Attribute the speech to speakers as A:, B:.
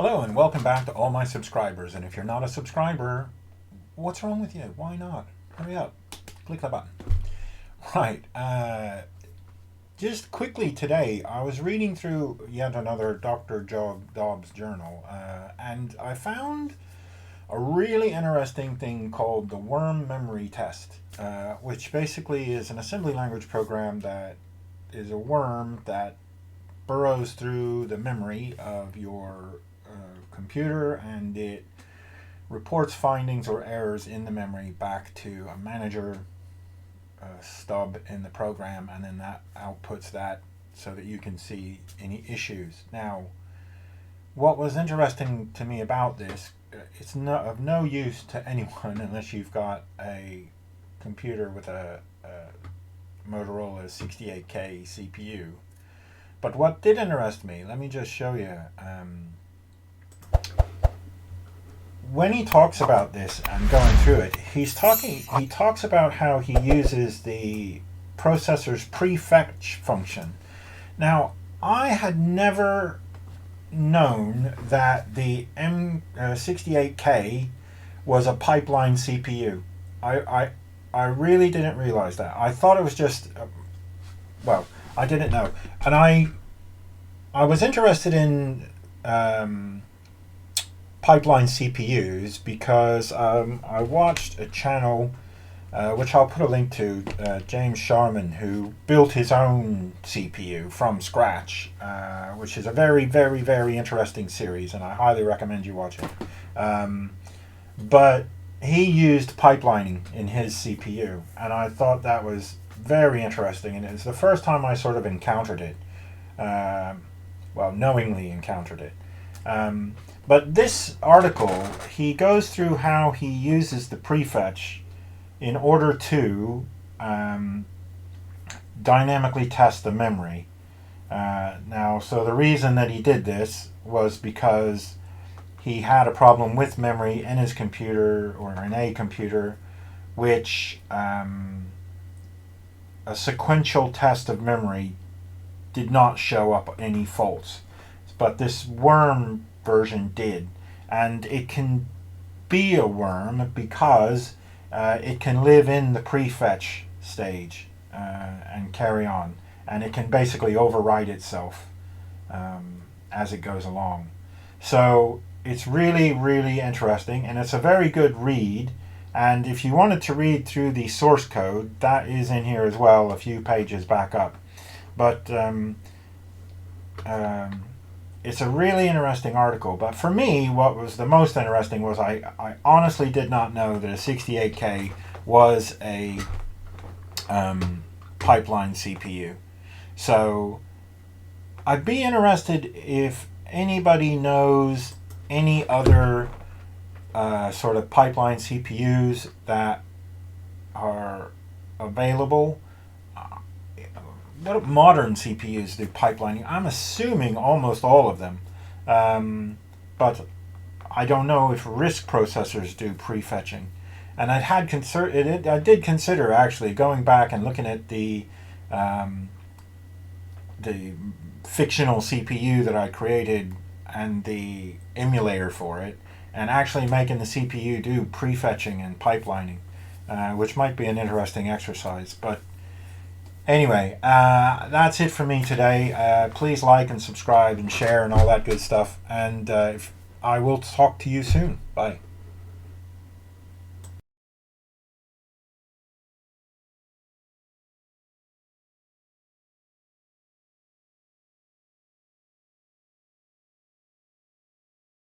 A: Hello and welcome back to all my subscribers. And if you're not a subscriber, what's wrong with you? Why not? Hurry up. Click that button. Right. Just quickly today, I was reading through yet another Dr. Dobbs journal, and I found a really interesting thing called the worm memory test, which basically is an assembly language program that is a worm that burrows through the memory of your computer, and it reports findings or errors in the memory back to a manager stub in the program, and then that outputs that so that you can see any issues. Now, what was interesting to me about this, it's of no use to anyone unless you've got a computer with a Motorola 68K CPU. But what did interest me, let me just show you. When he talks about this and going through it, he talks about how he uses the processor's prefetch function. Now, I had never known that the M68K was a pipeline CPU. I really didn't realize that. I thought it was just, well, I didn't know. And I was interested in pipeline CPUs because I watched a channel, which I'll put a link to, James Sharman, who built his own CPU from scratch, which is a very, very, very interesting series, and I highly recommend you watch it. But he used pipelining in his CPU, and I thought that was very interesting, and it's the first time I sort of encountered it. Well, knowingly encountered it. But this article, he goes through how he uses the prefetch in order to dynamically test the memory. Now, so the reason that he did this was because he had a problem with memory in his computer, or in a computer, which a sequential test of memory did not show up any faults. But this worm version did. And it can be a worm because it can live in the prefetch stage and carry on. And it can basically override itself as it goes along. So it's really, really interesting, and it's a very good read. And if you wanted to read through the source code, that is in here as well, a few pages back up. But it's a really interesting article. But for me, what was the most interesting was I honestly did not know that a 68K was a pipeline CPU. So I'd be interested if anybody knows any other sort of pipeline CPUs that are available. What modern CPUs do pipelining? I'm assuming almost all of them, but I don't know if RISC processors do prefetching. And I did consider actually going back and looking at the fictional CPU that I created and the emulator for it, and actually making the CPU do prefetching and pipelining, which might be an interesting exercise. But anyway, that's it for me today. Please like and subscribe and share and all that good stuff. And I will talk to you soon. Bye.